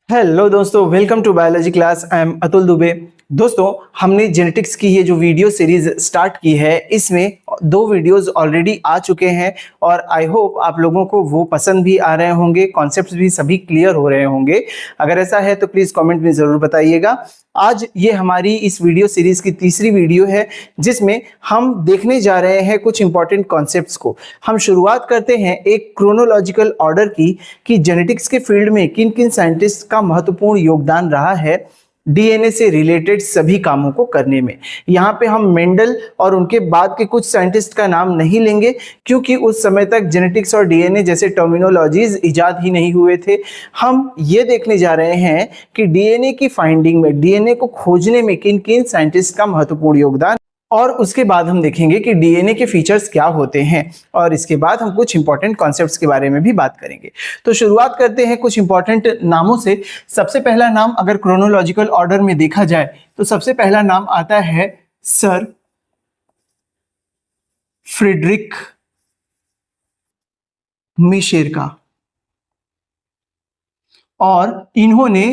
Hello दोस्तों, welcome to biology class. I am Atul Dubey. दोस्तों, हमने जेनेटिक्स की ये जो वीडियो सीरीज स्टार्ट की है, इसमें 2 वीडियोस ऑलरेडी आ चुके हैं और आई होप आप लोगों को वो पसंद भी आ रहे होंगे, कॉन्सेप्ट्स भी सभी क्लियर हो रहे होंगे। अगर ऐसा है तो प्लीज़ कमेंट में ज़रूर बताइएगा। आज ये हमारी इस वीडियो सीरीज की तीसरी वीडियो है, जिसमें हम देखने जा रहे हैं कुछ इंपॉर्टेंट कॉन्सेप्ट्स को। हम शुरुआत करते हैं एक क्रोनोलॉजिकल ऑर्डर की कि जेनेटिक्स के फील्ड में किन किन साइंटिस्ट का महत्वपूर्ण योगदान रहा है डीएनए से रिलेटेड सभी कामों को करने में। यहाँ पे हम मेंडल और उनके बाद के कुछ साइंटिस्ट का नाम नहीं लेंगे, क्योंकि उस समय तक जेनेटिक्स और डीएनए जैसे टर्मिनोलॉजीज इजाद ही नहीं हुए थे। हम ये देखने जा रहे हैं कि डीएनए की फाइंडिंग में, डीएनए को खोजने में किन किन साइंटिस्ट का महत्वपूर्ण योगदान, और उसके बाद हम देखेंगे कि डीएनए के फीचर्स क्या होते हैं, और इसके बाद हम कुछ इंपॉर्टेंट कॉन्सेप्ट्स के बारे में भी बात करेंगे। तो शुरुआत करते हैं कुछ इंपॉर्टेंट नामों से। सबसे पहला नाम अगर क्रोनोलॉजिकल ऑर्डर में देखा जाए तो सबसे पहला नाम आता है सर फ्रेडरिक मिशेर का, और इन्होंने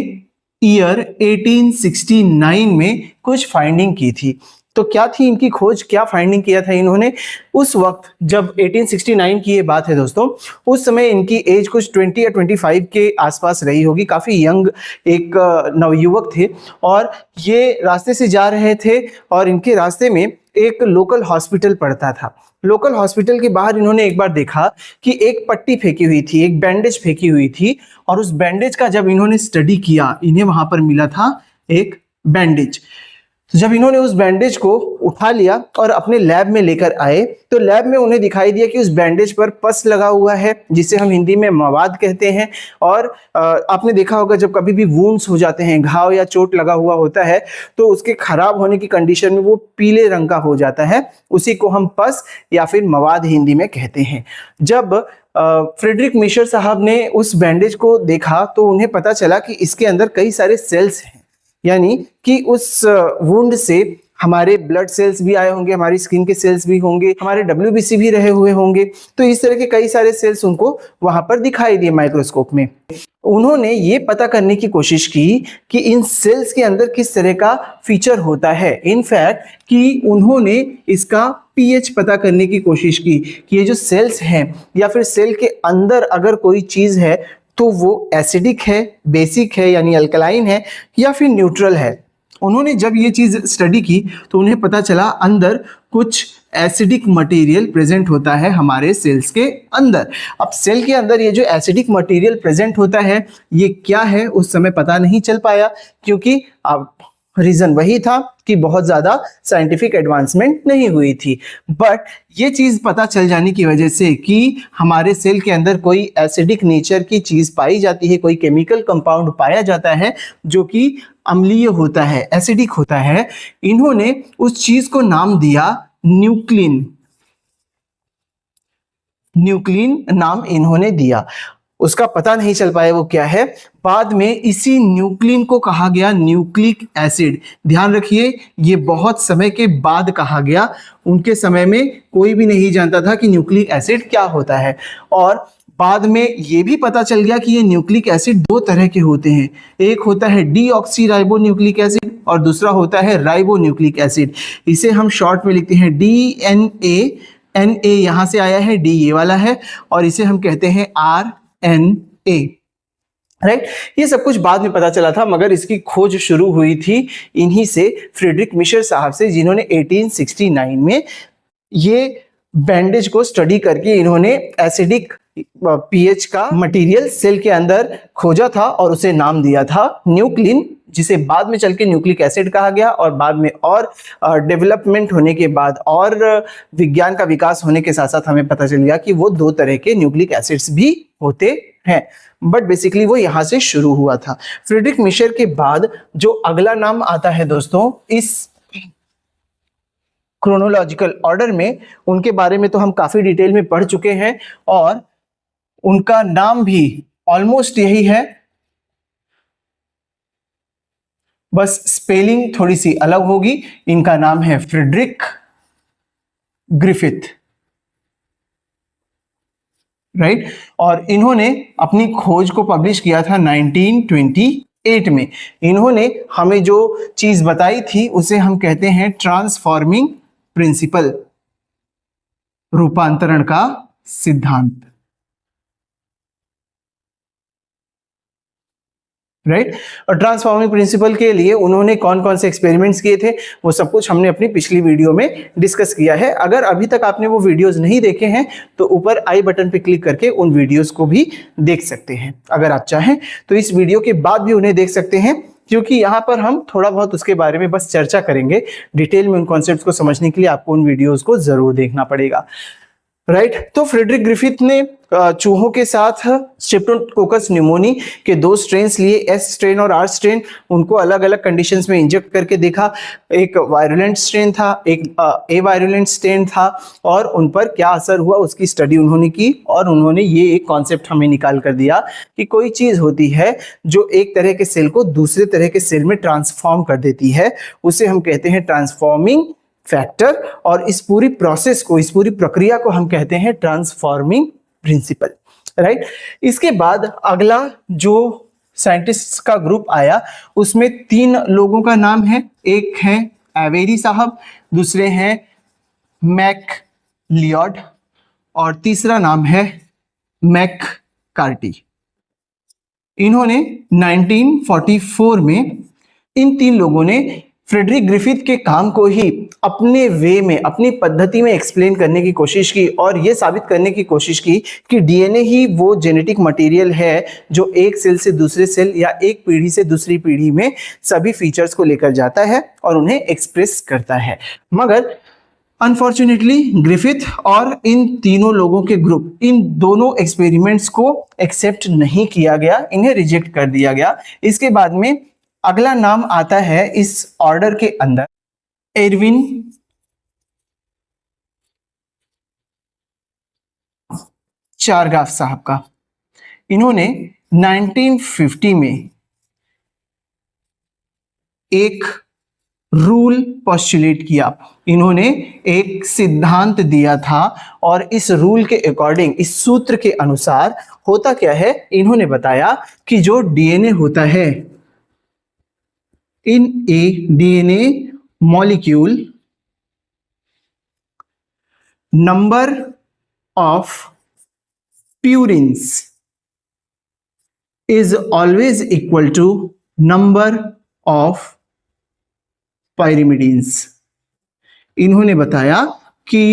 ईयर 1869 में कुछ फाइंडिंग की थी। तो क्या थी इनकी खोज, क्या फाइंडिंग किया था इन्होंने उस वक्त जब 1869 की ये बात है दोस्तों। उस समय इनकी एज कुछ 20 या 25 के आसपास रही होगी, काफ़ी यंग एक नवयुवक थे, और ये रास्ते से जा रहे थे और इनके रास्ते में एक लोकल हॉस्पिटल पड़ता था। लोकल हॉस्पिटल के बाहर इन्होंने एक बार देखा कि एक पट्टी फेंकी हुई थी, एक बैंडेज फेंकी हुई थी, और उस बैंडेज का जब इन्होंने स्टडी किया, इन्हें वहां पर मिला था एक बैंडेज। तो जब इन्होंने उस बैंडेज को उठा लिया और अपने लैब में लेकर आए, तो लैब में उन्हें दिखाई दिया कि उस बैंडेज पर पस लगा हुआ है, जिसे हम हिंदी में मवाद कहते हैं। और आपने देखा होगा जब कभी भी वुंड्स हो जाते हैं, घाव या चोट लगा हुआ होता है, तो उसके खराब होने की कंडीशन में वो पीले रंग का हो जाता है, उसी को हम पस या फिर मवाद हिंदी में कहते हैं। जब फ्रेडरिक मिशर साहब ने उस बैंडेज को देखा तो उन्हें पता चला कि इसके अंदर कई सारे सेल्स हैं, यानी कि उस वुंड से हमारे ब्लड सेल्स भी आए होंगे, हमारी स्किन के सेल्स भी होंगे, हमारे WBC भी रहे हुए होंगे। तो इस तरह के कई सारे सेल्स उनको वहां पर दिखाई दिए माइक्रोस्कोप में। उन्होंने ये पता करने की कोशिश की कि इन सेल्स के अंदर किस तरह का फीचर होता है। इनफैक्ट कि उन्होंने इसका पीएच पता करने की कोशिश की कि ये जो सेल्स हैं या फिर सेल के अंदर अगर कोई चीज है तो वो एसिडिक है, बेसिक है यानी अल्कलाइन है, या फिर न्यूट्रल है। उन्होंने जब ये चीज स्टडी की तो उन्हें पता चला अंदर कुछ एसिडिक मटेरियल प्रेजेंट होता है हमारे सेल्स के अंदर। अब सेल के अंदर ये जो एसिडिक मटेरियल प्रेजेंट होता है, ये क्या है उस समय पता नहीं चल पाया, क्योंकि अब रीजन वही था कि बहुत ज्यादा साइंटिफिक एडवांसमेंट नहीं हुई थी। बट ये चीज पता चल जाने की वजह से कि हमारे सेल के अंदर कोई एसिडिक नेचर की चीज पाई जाती है, कोई केमिकल कंपाउंड पाया जाता है जो कि अम्लीय होता है, एसिडिक होता है, इन्होंने उस चीज को नाम दिया न्यूक्लिन। न्यूक्लिन नाम इन्होंने दिया। उसका पता नहीं चल पाया वो क्या है। बाद में इसी न्यूक्लिन को कहा गया न्यूक्लिक एसिड। ध्यान रखिए, ये बहुत समय के बाद कहा गया। उनके समय में कोई भी नहीं जानता था कि न्यूक्लिक एसिड क्या होता है। और बाद में ये भी पता चल गया कि ये न्यूक्लिक एसिड 2 तरह के होते हैं। एक होता है डीऑक्सी न्यूक्लिक एसिड और दूसरा होता है राइबो न्यूक्लिक एसिड। इसे हम शॉर्ट में लिखते हैं DNA। Na यहां से आया है, D ये वाला है, और इसे हम कहते हैं RNA। राइट, ये सब कुछ बाद में पता चला था, मगर इसकी खोज शुरू हुई थी इन्हीं से, फ्रेडरिक मिशर साहब से, जिन्होंने 1869 में ये बैंडेज को स्टडी करके इन्होंने एसिडिक पीएच का मटेरियल सेल के अंदर खोजा था और उसे नाम दिया था न्यूक्लिन, जिसे बाद में चल के न्यूक्लिक एसिड कहा गया। और बाद में और डेवलपमेंट होने के बाद और विज्ञान का विकास होने के साथ साथ हमें पता चल गया कि वो 2 तरह के न्यूक्लिक एसिड्स भी होते हैं। बट बेसिकली वो यहां से शुरू हुआ था। फ्रेडरिक मिशर के बाद जो अगला नाम आता है दोस्तों इस क्रोनोलॉजिकल ऑर्डर में, उनके बारे में तो हम काफी डिटेल में पढ़ चुके हैं और उनका नाम भी ऑलमोस्ट यही है, बस स्पेलिंग थोड़ी सी अलग होगी। इनका नाम है फ्रेडरिक ग्रिफिथ। राइट, और इन्होंने अपनी खोज को पब्लिश किया था 1928 में। इन्होंने हमें जो चीज बताई थी उसे हम कहते हैं ट्रांसफॉर्मिंग प्रिंसिपल, रूपांतरण का सिद्धांत, राइट। और ट्रांसफॉर्मिंग प्रिंसिपल के लिए उन्होंने कौन कौन से एक्सपेरिमेंट्स किए थे वो सब कुछ हमने अपनी पिछली वीडियो में डिस्कस किया है। अगर अभी तक आपने वो वीडियोस नहीं देखे हैं तो ऊपर आई बटन पे क्लिक करके उन वीडियोस को भी देख सकते हैं। अगर आप चाहें तो इस वीडियो के बाद भी उन्हें देख सकते हैं, क्योंकि यहाँ पर हम थोड़ा बहुत उसके बारे में बस चर्चा करेंगे। डिटेल में उन कॉन्सेप्ट्स को समझने के लिए आपको उन वीडियोस को जरूर देखना पड़ेगा, राइट। तो फ्रेडरिक ग्रिफिथ ने चूहों के साथ स्ट्रेप्टोकोकस न्यूमोनी के 2 स्ट्रेन्स लिए, एस स्ट्रेन और आर स्ट्रेन, उनको अलग अलग कंडीशंस में इंजेक्ट करके देखा। एक वायरुलेंट स्ट्रेन था, एक ए वायरुलेंट स्ट्रेन था, और उन पर क्या असर हुआ उसकी स्टडी उन्होंने की। और उन्होंने ये एक कॉन्सेप्ट हमें निकाल कर दिया कि कोई चीज होती है जो एक तरह के सेल को दूसरे तरह के सेल में ट्रांसफॉर्म कर देती है, उसे हम कहते हैं ट्रांसफॉर्मिंग फैक्टर, और इस पूरी प्रोसेस को, इस पूरी प्रक्रिया को हम कहते हैं ट्रांसफॉर्मिंग प्रिंसिपल, राइट। इसके बाद अगला जो साइंटिस्ट्स का ग्रुप आया उसमें 3 लोगों का नाम है। एक है एवेरी साहब, दूसरे हैं मैकलियोड, और तीसरा नाम है मैककार्टी। इन्होंने 1944 में इन 3 लोगों ने फ्रेडरिक ग्रिफिथ के काम को ही अपने वे में, अपनी पद्धति में एक्सप्लेन करने की कोशिश की, और यह साबित करने की कोशिश की कि डीएनए ही वो जेनेटिक मटेरियल है जो एक सेल से दूसरे सेल या एक पीढ़ी से दूसरी पीढ़ी में सभी फीचर्स को लेकर जाता है और उन्हें एक्सप्रेस करता है। मगर अनफॉर्चुनेटली ग्रिफिथ और इन तीनों लोगों के ग्रुप, इन दोनों एक्सपेरिमेंट्स को एक्सेप्ट नहीं किया गया, इन्हें रिजेक्ट कर दिया गया। इसके बाद में अगला नाम आता है इस ऑर्डर के अंदर एरविन चारगाफ साहब का। इन्होंने 1950 में एक रूल पोस्टुलेट किया, इन्होंने एक सिद्धांत दिया था, और इस रूल के अकॉर्डिंग, इस सूत्र के अनुसार होता क्या है, इन्होंने बताया कि जो डीएनए होता है, in a DNA molecule, number of purines is always equal to number of pyrimidines। इन्होंने बताया कि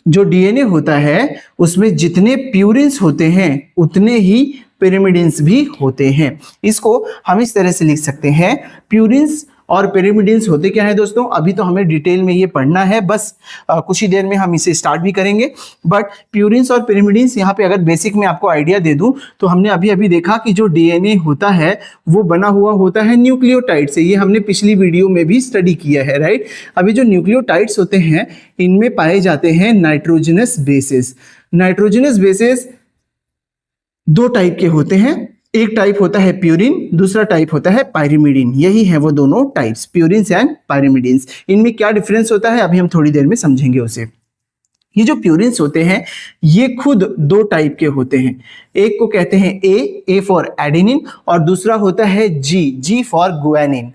जो डीएनए होता है उसमें जितने प्यूरिन्स होते हैं उतने ही पिरिमिडिन्स भी होते हैं। इसको हम इस तरह से लिख सकते हैं, प्यूरिन्स और पिरिमिडिन्स होते क्या है दोस्तों, अभी तो हमें डिटेल में ये पढ़ना है, बस कुछ ही देर में हम इसे स्टार्ट भी करेंगे। बट प्यूरिन्स और पिरिमिडिन्स यहाँ पे अगर बेसिक में आपको आइडिया दे दूं तो हमने अभी अभी देखा कि जो डीएनए होता है वो बना हुआ होता है न्यूक्लियोटाइड से। ये हमने पिछली वीडियो में भी स्टडी किया है, राइट। अभी जो न्यूक्लियोटाइड्स होते हैं इनमें पाए जाते हैं nitrogenous bases. Nitrogenous bases 2 type के होते हैं, एक टाइप होता है प्यूरिन, दूसरा टाइप होता है पायरिमिडिन। यही है वो दोनों टाइप्स, प्यूरिन्स एंड पायरिमिडिन्स। इनमें क्या डिफरेंस होता है अभी हम थोड़ी देर में समझेंगे उसे। ये जो प्यूरिन्स होते हैं ये खुद 2 टाइप के होते हैं, एक को कहते हैं ए फॉर एडेनिन, और दूसरा होता है जी फॉर गुआनिन।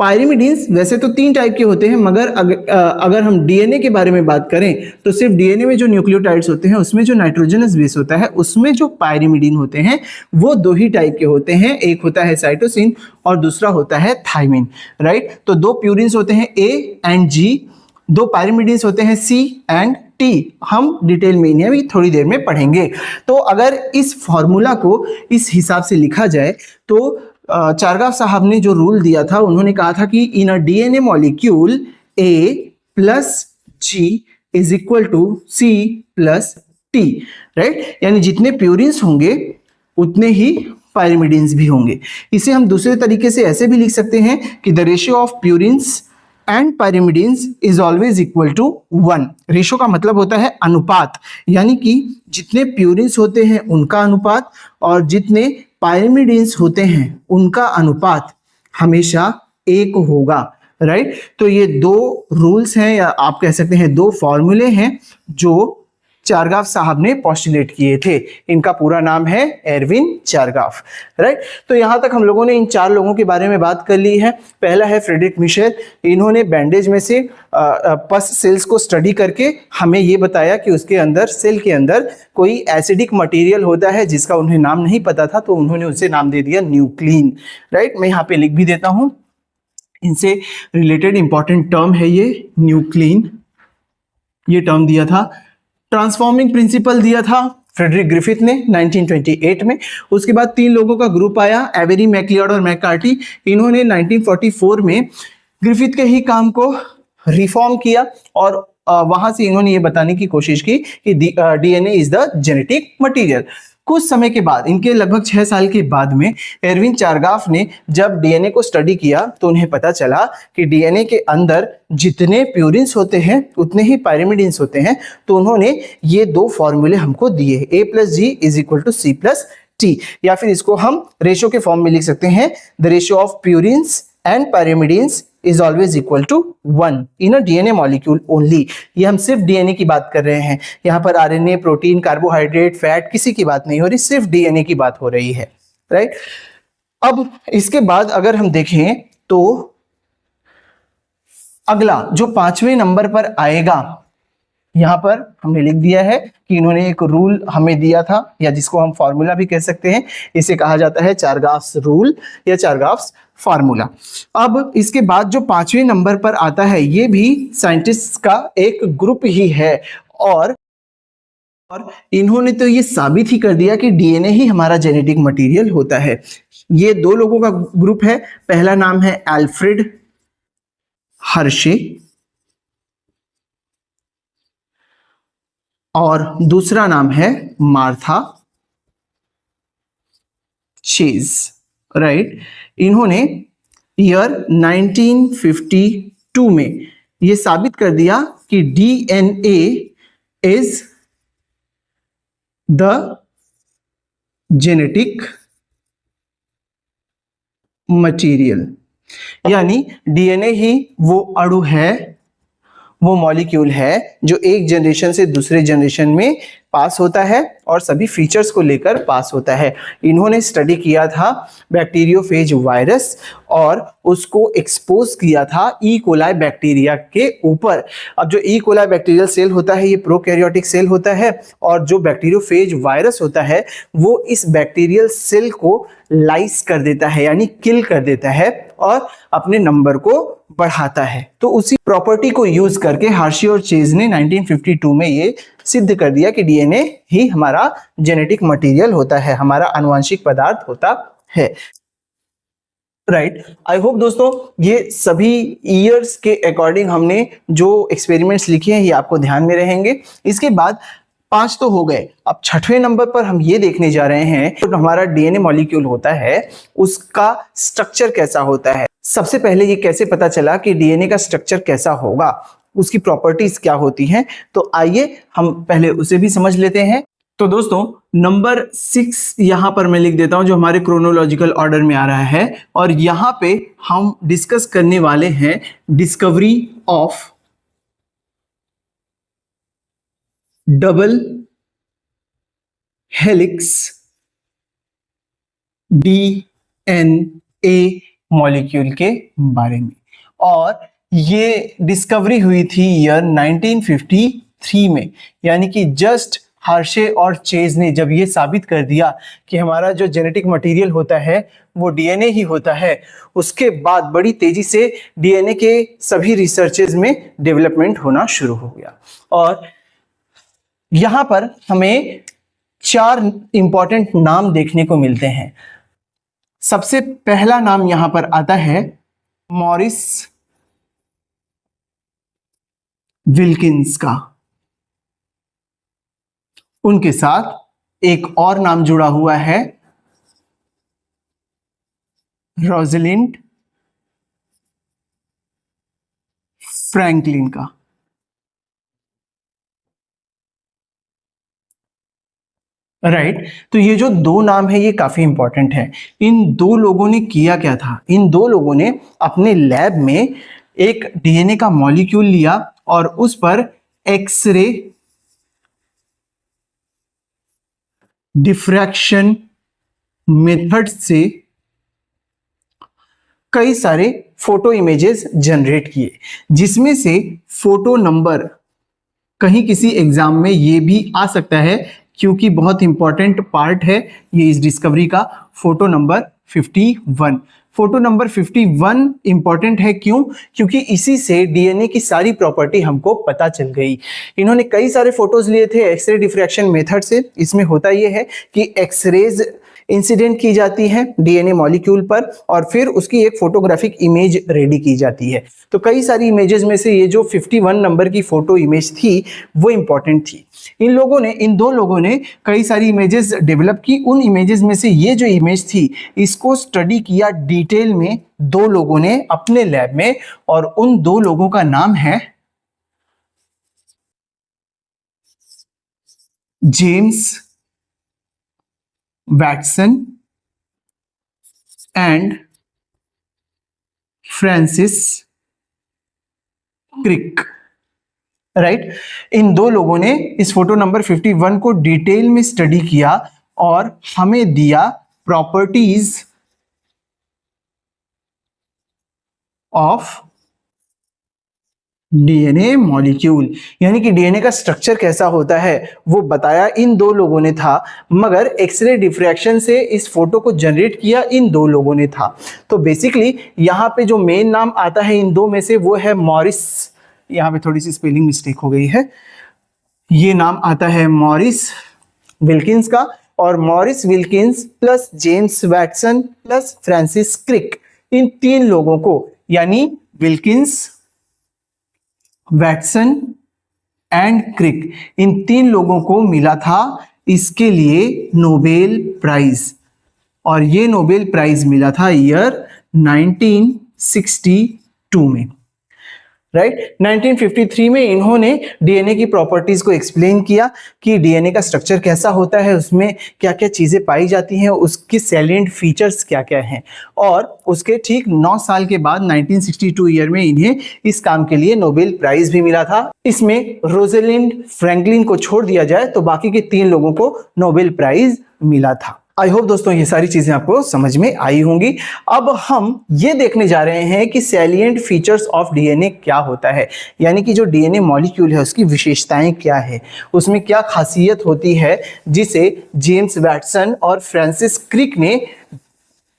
पायरिमिडिन्स वैसे तो 3 टाइप के होते हैं, मगर अगर हम डीएनए के बारे में बात करें तो सिर्फ डीएनए में जो न्यूक्लियोटाइड्स होते हैं उसमें जो नाइट्रोजनस बेस होता है उसमें जो पायरिमिडिन होते हैं वो 2 ही टाइप के होते हैं, एक होता है साइटोसिन और दूसरा होता है थाइमिन, राइट। तो 2 प्यूरिन्स होते हैं ए एंड जी, 2 पायरिमिडिन्स होते हैं सी एंड टी। हम डिटेल में इन्हें भी थोड़ी देर में पढ़ेंगे। तो अगर इस फॉर्मूला को इस हिसाब से लिखा जाए तो चारगाफ साहब ने जो रूल दिया था, उन्होंने कहा था कि in a DNA molecule A plus G is equal to C plus T, right. यानी जितने प्यूरिन्स होंगे उतने ही पायरिमिडिन्स भी होंगे। इसे हम दूसरे तरीके से ऐसे भी लिख सकते हैं कि the ratio of purines and pyrimidines is always equal to 1। Ratio का मतलब होता है अनुपात, यानी कि जितने प्यूरिन्स होते हैं उनका अनुपात और जितने पायरिमिडिन्स होते हैं उनका अनुपात हमेशा 1 होगा, राइट। तो ये 2 रूल्स हैं, या आप कह सकते हैं 2 फॉर्मूले हैं जो चारगाफ साहब ने पोस्टुलेट किए थे। इनका पूरा नाम है एरविन चारगाफ, राइट। तो यहाँ तक हम लोगों ने इन 4 लोगों के बारे में बात कर ली है। पहला है फ्रेडरिक मिशेल। इन्होंने बैंडेज में से पस सेल्स को स्टडी करके हमें ये बताया कि उसके अंदर, सेल के अंदर कोई एसिडिक मटेरियल होता है जिसका उन्हें नाम नहीं पता था, तो उन्होंने उसे नाम दे दिया न्यूक्लीन, राइट। मैं यहाँ पे लिख भी देता हूँ, इनसे रिलेटेड इंपॉर्टेंट टर्म है ये न्यूक्लीन, ये टर्म दिया था। ट्रांसफॉर्मिंग प्रिंसिपल दिया था फ्रेडरिक ग्रिफिथ ने 1928 में। उसके बाद 3 लोगों का ग्रुप आया, एवेरी, मैक्लियोड और मैककार्टी। इन्होंने 1944 में ग्रिफिथ के ही काम को रिफॉर्म किया और वहां से इन्होंने ये बताने की कोशिश की कि DNA is the genetic material. कुछ समय के बाद, इनके लगभग 6 साल के बाद में, एरविन चारगाफ ने जब डीएनए को स्टडी किया तो उन्हें पता चला कि डीएनए के अंदर जितने प्यूरिन्स होते हैं उतने ही पायरिमिडिन्स होते हैं। तो उन्होंने ये 2 फॉर्मूले हमको दिए, A+G=C+T, या फिर इसको हम रेशियो के फॉर्म में लिख सकते हैं, the ratio of purines and pyrimidines is always equal to 1 in a DNA molecule only। ये हम सिर्फ डीएनए की बात कर रहे हैं, यहाँ पर आरएनए, प्रोटीन, कार्बोहाइड्रेट, फैट किसी की बात नहीं हो रही, सिर्फ डीएनए की बात हो रही है, राइट। अब इसके बाद अगर हम देखें तो अगला जो 5वें नंबर पर आएगा, यहां पर हमने लिख दिया है कि इन्होंने एक रूल हमें दिया था, या जिसको हम फॉर्मूला भी कह सकते हैं, इसे कहा जाता है चारगाफ्स रूल या चारगाफ्स फार्मूला। अब इसके बाद जो 5वें नंबर पर आता है, ये भी साइंटिस्ट का एक ग्रुप ही है, और इन्होंने तो ये साबित ही कर दिया कि डीएनए ही हमारा जेनेटिक मटेरियल होता है। ये 2 लोगों का ग्रुप है। पहला नाम है एल्फ्रेड हर्शे और दूसरा नाम है मार्था चेज, राइट। इन्होंने ईयर 1952 में ये साबित कर दिया कि DNA is the genetic material, यानी डीएनए ही वो अणु है, वो मॉलिक्यूल है जो एक जनरेशन से दूसरे जनरेशन में पास होता है और सभी फीचर्स को लेकर पास होता है। इन्होंने स्टडी किया था बैक्टीरियोफेज वायरस और उसको एक्सपोज किया था ई कोलाई बैक्टीरिया के ऊपर। अब जो ई कोलाई बैक्टीरियल सेल होता है ये प्रोकैरियोटिक सेल होता है, और जो बैक्टीरियोफेज वायरस होता है वो इस बैक्टीरियल सेल को लाइस कर देता है, यानी किल कर देता है और अपने नंबर को बढ़ाता है। तो उसी प्रॉपर्टी को यूज करके हर्शी और चेज ने 1952 में ये सिद्ध कर दिया कि डीएनए ही हमारा जेनेटिक मटेरियल होता है, हमारा आनुवंशिक पदार्थ होता है, राइट। आई होप दोस्तों ये सभी ईयर्स के अकॉर्डिंग हमने जो एक्सपेरिमेंट्स लिखे हैं ये आपको ध्यान में रहेंगे। इसके बाद 5 तो हो गए, अब 6वें नंबर पर हम ये देखने जा रहे हैं जो हमारा डीएनए मॉलिक्यूल होता है उसका स्ट्रक्चर कैसा होता है। सबसे पहले ये कैसे पता चला कि डीएनए का स्ट्रक्चर कैसा होगा, उसकी प्रॉपर्टीज क्या होती हैं, तो आइए हम पहले उसे भी समझ लेते हैं। तो दोस्तों नंबर 6 यहां पर मैं लिख देता हूं जो हमारे क्रोनोलॉजिकल ऑर्डर में आ रहा है, और यहां पे हम डिस्कस करने वाले हैं discovery of double helix DNA molecule के बारे में, और ये डिस्कवरी हुई थी ईयर 1953 में, यानी कि जस्ट हर्शे और चेज ने जब ये साबित कर दिया कि हमारा जो जेनेटिक मटेरियल होता है वो डीएनए ही होता है, उसके बाद बड़ी तेजी से डीएनए के सभी रिसर्चेज में डेवलपमेंट होना शुरू हो गया। और यहां पर हमें 4 इंपॉर्टेंट नाम देखने को मिलते हैं। सबसे पहला नाम यहां पर आता है मॉरिस विल्किंस का। उनके साथ एक और नाम जुड़ा हुआ है रोजलिंड फ्रैंकलिन का। राइट तो ये जो 2 नाम है ये काफी इंपॉर्टेंट है। इन 2 लोगों ने किया क्या था, इन 2 लोगों ने अपने लैब में एक डीएनए का मॉलिक्यूल लिया और उस पर एक्सरे डिफ्रैक्शन मेथड से कई सारे फोटो इमेजेस जनरेट किए, जिसमें से फोटो नंबर कहीं किसी एग्जाम में ये भी आ सकता है, क्योंकि बहुत इंपॉर्टेंट पार्ट है ये इस डिस्कवरी का, photo number 51। Photo number 51 important है, क्यों? क्योंकि इसी से डीएनए की सारी प्रॉपर्टी हमको पता चल गई। इन्होंने कई सारे फोटोज लिए थे एक्सरे डिफ्रैक्शन मेथड से। इसमें होता यह है कि एक्सरेज इंसिडेंट की जाती है डीएनए मॉलिक्यूल पर और फिर उसकी एक फोटोग्राफिक इमेज रेडी की जाती है। तो कई सारी इमेजेस में से ये जो 51 नंबर की फोटो इमेज थी वो इंपॉर्टेंट थी। इन दो लोगों ने कई सारी इमेजेस डेवलप की। उन इमेजेस में से ये जो इमेज थी इसको स्टडी किया डिटेल में दो लोगों ने अपने लैब में, और उन दो लोगों का नाम है James Watson and Francis Crick, right. इन दो लोगों ने इस फोटो नंबर 51 को डिटेल में स्टडी किया और हमें दिया प्रॉपर्टीज ऑफ डीएनए मॉलिक्यूल, यानी कि डीएनए का स्ट्रक्चर कैसा होता है वो बताया इन दो लोगों ने था, मगर एक्सरे डिफ्रैक्शन से इस फोटो को जनरेट किया इन दो लोगों ने था। तो बेसिकली यहाँ पे जो मेन नाम आता है इन दो में से वो है मॉरिस, यहाँ पे थोड़ी सी स्पेलिंग मिस्टेक हो गई है, ये नाम आता है मॉरिस विल्किंस का, और Maurice Wilkins plus James Watson plus Francis Crick, इन तीन लोगों को, यानी विल्किंस, वैटसन एंड क्रिक, इन तीन लोगों को मिला था इसके लिए नोबेल प्राइज, और ये नोबेल प्राइज मिला था ईयर 1962 में, राइट। 1953 में इन्होंने डीएनए की प्रॉपर्टीज को एक्सप्लेन किया कि डीएनए का स्ट्रक्चर कैसा होता है, उसमें क्या क्या चीजें पाई जाती हैं, उसकी सैलिएंट फीचर्स क्या क्या हैं, और उसके ठीक 9 साल के बाद 1962 ईयर में इन्हें इस काम के लिए नोबेल प्राइज भी मिला था। इसमें रोज़लिंड फ्रैंकलिन को छोड़ दिया जाए तो बाकी के 3 लोगों को नोबेल प्राइज मिला था। आई होप दोस्तों ये सारी चीजें आपको समझ में आई होंगी। अब हम ये देखने जा रहे हैं कि सैलिएंट फीचर्स ऑफ डीएनए क्या होता है, यानी कि जो डीएनए मॉलिक्यूल है उसकी विशेषताएं क्या है, उसमें क्या खासियत होती है जिसे जेम्स वैटसन और फ्रांसिस क्रिक ने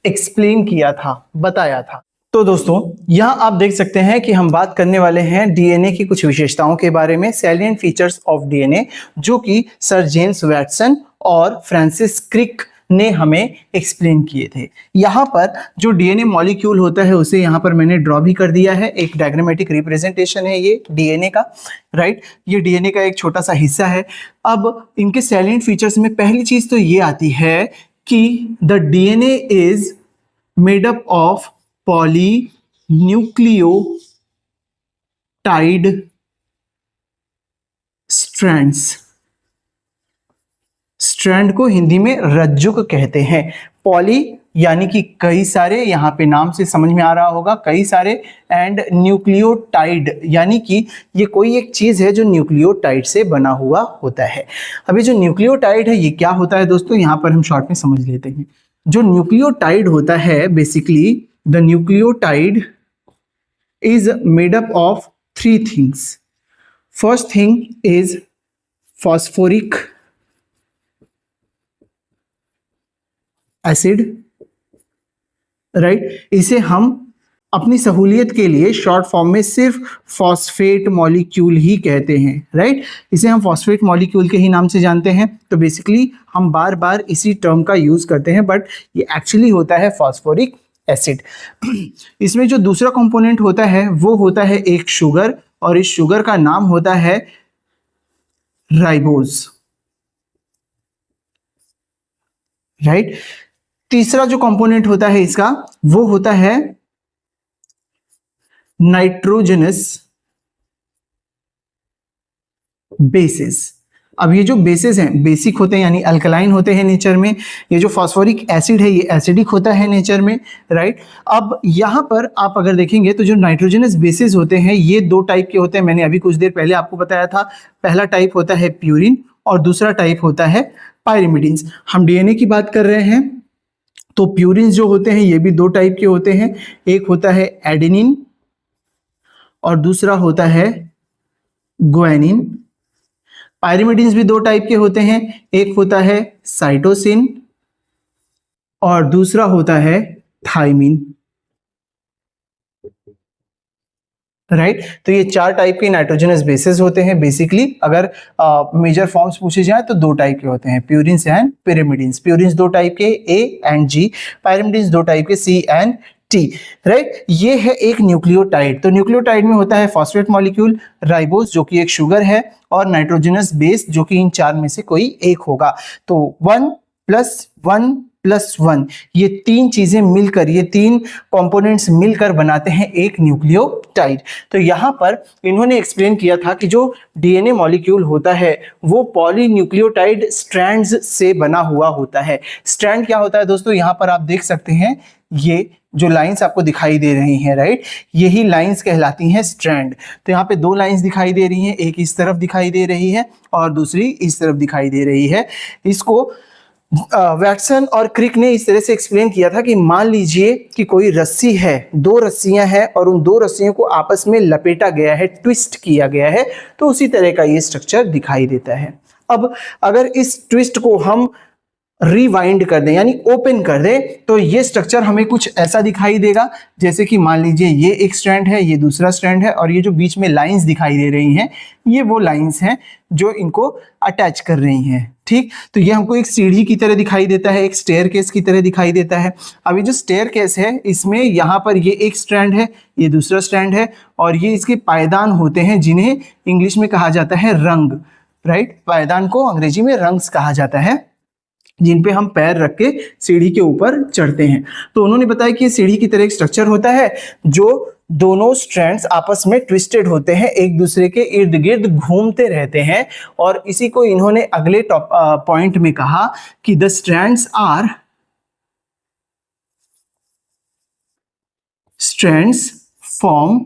एक्सप्लेन किया था, बताया था। तो दोस्तों यहाँ आप देख सकते हैं कि हम बात करने वाले हैं डीएनए की कुछ विशेषताओं के बारे में, सैलिएंट फीचर्स ऑफ डीएनए, जो कि सर जेम्स वैटसन और फ्रांसिस क्रिक ने हमें एक्सप्लेन किए थे। यहाँ पर जो डीएनए मॉलिक्यूल होता है उसे यहाँ पर मैंने ड्रॉ भी कर दिया है, एक डायग्रामेटिक रिप्रेजेंटेशन है ये डीएनए का, राइट। ये डीएनए का एक छोटा सा हिस्सा है। अब इनके सैलिएंट फीचर्स में पहली चीज तो ये आती है कि the DNA is made up of polynucleotide strands. Strand को हिंदी में रज्जुक कहते हैं। पॉली यानी कि कई सारे, यहाँ पे नाम से समझ में आ रहा होगा कई सारे, एंड न्यूक्लियोटाइड यानी कि ये कोई एक चीज है जो न्यूक्लियोटाइड से बना हुआ होता है। अभी जो न्यूक्लियोटाइड है ये क्या होता है दोस्तों, यहाँ पर हम शॉर्ट में समझ लेते हैं। जो न्यूक्लियोटाइड होता है, basically the nucleotide is made up of 3 things. First thing is phosphoric acid, right. इसे हम अपनी सहूलियत के लिए शॉर्ट फॉर्म में सिर्फ फॉस्फेट मॉलिक्यूल ही कहते हैं, राइट। इसे हम फॉस्फेट मॉलिक्यूल के ही नाम से जानते हैं। तो बेसिकली हम बार बार इसी टर्म का यूज करते हैं, बट ये एक्चुअली होता है फॉस्फोरिक एसिड। इसमें जो दूसरा कंपोनेंट होता है वो होता है एक शुगर, और इस शुगर का नाम होता है राइबोज, राइट। तीसरा जो कंपोनेंट होता है इसका वो होता है नाइट्रोजनस बेसिस। अब ये जो बेसिस हैं बेसिक होते हैं यानी अल्कलाइन होते हैं नेचर में। ये जो फॉस्फोरिक एसिड है ये एसिडिक होता है नेचर में, राइट। अब यहाँ पर आप अगर देखेंगे तो जो नाइट्रोजनस बेसिस होते हैं ये 2 टाइप के होते हैं। मैंने अभी कुछ देर पहले आपको बताया था। पहला टाइप होता है प्यूरिन और दूसरा टाइप होता है पायरिमिडीन्स। हम डीएनए की बात कर रहे हैं तो प्यूरिन्स जो होते हैं ये भी दो टाइप के होते हैं, एक होता है एडेनिन और दूसरा होता है ग्वानिन। पायरिमिडीन्स भी दो टाइप के होते हैं, एक होता है साइटोसिन और दूसरा होता है थाइमिन, राइट। तो ये चार टाइप के नाइट्रोजनस बेसेस होते हैं। बेसिकली अगर मेजर फॉर्म्स पूछे जाए तो दो टाइप के होते हैं, प्यूरिन्स एंड पिरिमिडिन्स। प्यूरिन्स दो टाइप के ए एंड जी, पायरिमिडिन्स दो टाइप के सी एंड टी, राइट। ये है एक न्यूक्लियोटाइड। तो न्यूक्लियोटाइड में होता है फॉस्फेट मॉलिक्यूल, राइबोस जो कि एक शुगर है, और नाइट्रोजनस बेस जो कि इन चार में से कोई एक होगा। तो 1+1+1 ये तीन चीजें मिलकर, ये तीन कंपोनेंट्स मिलकर बनाते हैं एक न्यूक्लियोटाइड। तो यहां पर इन्होंने एक्सप्लेन किया था कि जो डीएनए मॉलिक्यूल होता है वो पॉलीन्यूक्लियोटाइड स्ट्रैंड्स से बना हुआ होता है। स्ट्रैंड क्या होता है दोस्तों, यहां पर आप देख सकते हैं ये जो लाइंस आपको दिखाई दे रही हैं, राइट, यही लाइंस कहलाती हैं स्ट्रैंड। तो यहाँ पे दो लाइंस दिखाई दे रही हैं, एक इस तरफ दिखाई दे रही है और दूसरी इस तरफ दिखाई दे रही है। इसको वैटसन और क्रिक ने इस तरह से एक्सप्लेन किया था कि मान लीजिए कि कोई रस्सी है, दो रस्सियां हैं और उन दो रस्सियों को आपस में लपेटा गया है, ट्विस्ट किया गया है, तो उसी तरह का ये स्ट्रक्चर दिखाई देता है। अब अगर इस ट्विस्ट को हम रिवाइंड कर दें यानी ओपन कर दें तो ये स्ट्रक्चर हमें कुछ ऐसा दिखाई देगा, जैसे कि मान लीजिए ये एक स्ट्रैंड है, ये दूसरा स्ट्रैंड है, और ये जो बीच में लाइंस दिखाई दे रही हैं ये वो लाइंस हैं जो इनको अटैच कर रही हैं, ठीक। तो ये हमको एक सीढ़ी की तरह दिखाई देता है, एक स्टेयरकेस की तरह दिखाई देता है। अब ये जो स्टेयरकेस है इसमें यहाँ पर ये एक स्ट्रैंड है, ये दूसरा स्ट्रैंड है, और ये इसके पायदान होते हैं जिन्हें इंग्लिश में कहा जाता है रंग, राइट। पायदान को अंग्रेजी में रंग्स कहा जाता है, जिन पे हम पैर रख के सीढ़ी के ऊपर चढ़ते हैं। तो उन्होंने बताया कि ये सीढ़ी की तरह एक स्ट्रक्चर होता है जो दोनों स्ट्रैंड्स आपस में ट्विस्टेड होते हैं, एक दूसरे के इर्द गिर्द घूमते रहते हैं, और इसी को इन्होंने अगले पॉइंट में कहा कि द स्ट्रैंड्स फॉर्म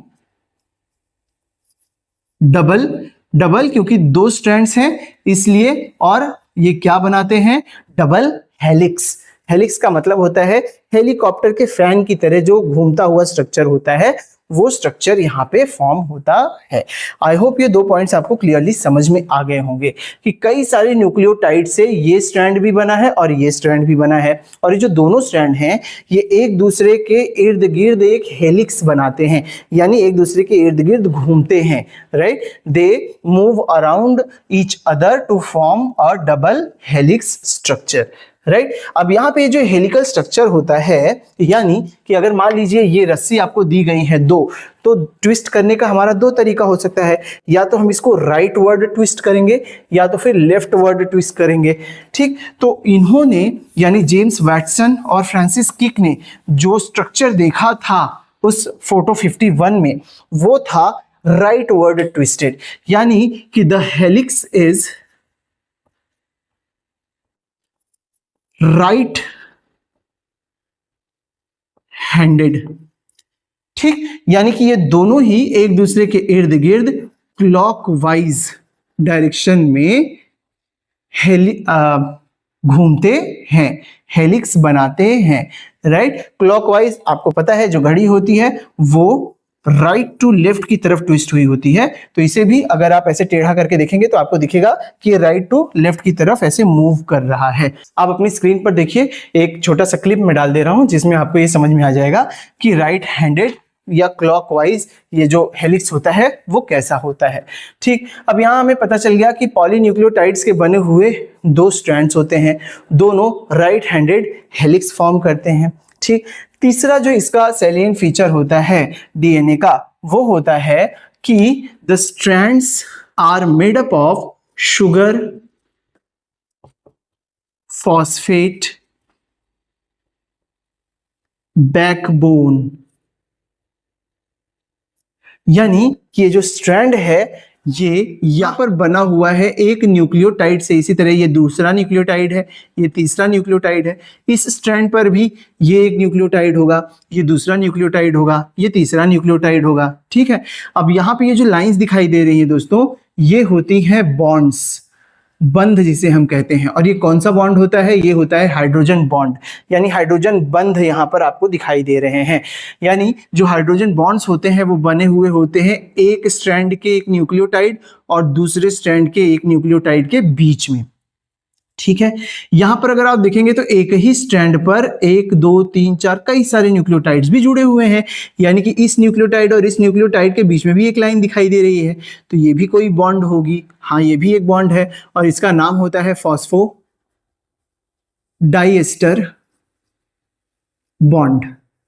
डबल क्योंकि दो स्ट्रैंड्स हैं इसलिए, और ये क्या बनाते हैं, डबल हेलिक्स। हेलिक्स का मतलब होता है हेलीकॉप्टर के फैन की तरह जो घूमता हुआ स्ट्रक्चर होता है, वो स्ट्रक्चर यहाँ पे फॉर्म होता है। आई होप ये दो पॉइंट्स आपको क्लियरली समझ में आ गए होंगे कि कई सारे न्यूक्लियोटाइड से ये स्ट्रैंड भी बना है और ये स्ट्रैंड भी बना है, और ये जो दोनों स्ट्रैंड हैं ये एक दूसरे के इर्द गिर्द एक हेलिक्स बनाते हैं, यानी एक दूसरे के इर्द गिर्द घूमते हैं, right. They move around each other to form a double helix structure, right. अब यहाँ पे जो हेलिकल स्ट्रक्चर होता है, यानी कि अगर मान लीजिए ये रस्सी आपको दी गई है दो, तो ट्विस्ट करने का हमारा दो तरीका हो सकता है, या तो हम इसको राइट वर्ड ट्विस्ट करेंगे या तो फिर लेफ्ट वर्ड ट्विस्ट करेंगे, ठीक। तो इन्होंने यानी जेम्स वैटसन और फ्रांसिस किक ने जो स्ट्रक्चर देखा था उस फोटो 51 में, वो था राइट वर्ड ट्विस्टेड, यानी कि the helix is right handed, ठीक। यानी कि ये दोनों ही एक दूसरे के इर्द गिर्द क्लॉकवाइज डायरेक्शन में घूमते हैं, हेलिक्स बनाते हैं, राइट। क्लॉकवाइज आपको पता है जो घड़ी होती है वो राइट टू लेफ्ट की तरफ ट्विस्ट हुई होती है, तो इसे भी अगर आप ऐसे टेढ़ा करके देखेंगे तो आपको दिखेगा कि राइट टू लेफ्ट की तरफ ऐसे मूव कर रहा है। आप अपनी स्क्रीन पर देखिए, एक छोटा सा क्लिप में डाल दे रहा हूं जिसमें आपको ये समझ में आ जाएगा कि राइट हैंडेड या क्लॉकवाइज ये जो हेलिक्स होता है वो कैसा होता है, ठीक। अब यहाँ हमें पता चल गया कि पॉलीन्यूक्लियोटाइड्स के बने हुए दो स्ट्रैंड्स होते हैं, दोनों राइट हैंडेड हेलिक्स फॉर्म करते हैं, ठीक। तीसरा जो इसका सैलिएंट फीचर होता है डीएनए का, वो होता है कि the strands are made up of sugar, phosphate, backbone, यानी कि ये जो स्ट्रैंड है ये यहाँ पर बना हुआ है एक न्यूक्लियोटाइड से, इसी तरह ये दूसरा न्यूक्लियोटाइड है, ये तीसरा न्यूक्लियोटाइड है, इस स्ट्रैंड पर भी ये एक न्यूक्लियोटाइड होगा, ये दूसरा न्यूक्लियोटाइड होगा, ये तीसरा न्यूक्लियोटाइड होगा, ठीक है। अब यहाँ पे ये जो लाइंस दिखाई दे रही है दोस्तों, ये होती हैं बॉन्ड्स, बंध जिसे हम कहते हैं। और ये कौन सा बॉन्ड होता है? ये होता है हाइड्रोजन बॉन्ड, यानी हाइड्रोजन बंध यहाँ पर आपको दिखाई दे रहे हैं। यानी जो हाइड्रोजन बॉन्ड्स होते हैं वो बने हुए होते हैं एक स्ट्रैंड के एक न्यूक्लियोटाइड और दूसरे स्ट्रैंड के एक न्यूक्लियोटाइड के बीच में। ठीक है, यहां पर अगर आप देखेंगे तो एक ही स्ट्रैंड पर 1 2 3 4 कई सारे न्यूक्लियोटाइड्स भी जुड़े हुए हैं, यानी कि इस न्यूक्लियोटाइड और इस न्यूक्लियोटाइड के बीच में भी एक लाइन दिखाई दे रही है, तो ये भी कोई बॉन्ड होगी। हाँ, ये भी एक बॉन्ड है और इसका नाम होता है फॉस्फो डाइएस्टर बॉन्ड,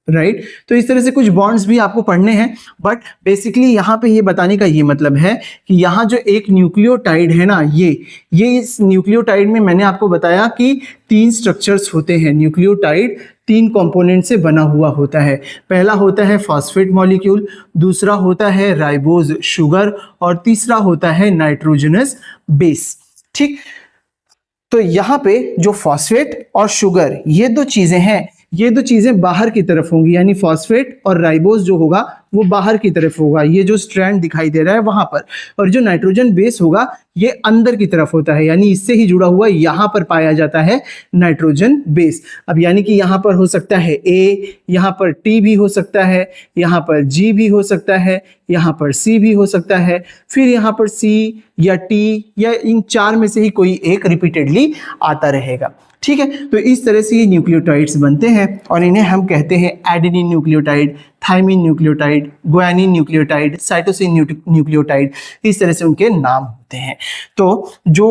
राइट। तो इस तरह से कुछ बॉन्ड्स भी आपको पढ़ने हैं, बट बेसिकली यहाँ पे ये बताने का ये मतलब है कि यहाँ जो एक न्यूक्लियोटाइड है ना, ये इस न्यूक्लियोटाइड में मैंने आपको बताया कि 3 स्ट्रक्चर्स होते हैं। न्यूक्लियोटाइड 3 कंपोनेंट से बना हुआ होता है। पहला होता है फॉस्फेट मॉलिक्यूल, दूसरा होता है राइबोज शुगर और तीसरा होता है नाइट्रोजनस बेस। ठीक, तो यहाँ पे जो फॉस्फेट और शुगर ये दो चीजें हैं, ये दो चीजें बाहर की तरफ होंगी, यानी फॉस्फेट और राइबोज जो होगा वो बाहर की तरफ होगा, ये जो स्ट्रैंड दिखाई दे रहा है वहां पर। और जो नाइट्रोजन बेस होगा ये अंदर की तरफ होता है, यानी इससे ही जुड़ा हुआ यहां पर पाया जाता है नाइट्रोजन बेस। अब यानी कि यहां पर हो सकता है ए, यहां पर टी भी हो सकता है, यहां पर जी भी हो सकता है, यहां पर सी भी हो सकता है, फिर यहां पर सी या टी या इन 4 में से ही कोई एक रिपीटेडली आता रहेगा। ठीक है, तो इस तरह से ये न्यूक्लियोटाइड्स बनते हैं और इन्हें हम कहते हैं adenine nucleotide, thymine nucleotide, guanine nucleotide, cytosine nucleotide, इस तरह से उनके नाम होते हैं। तो जो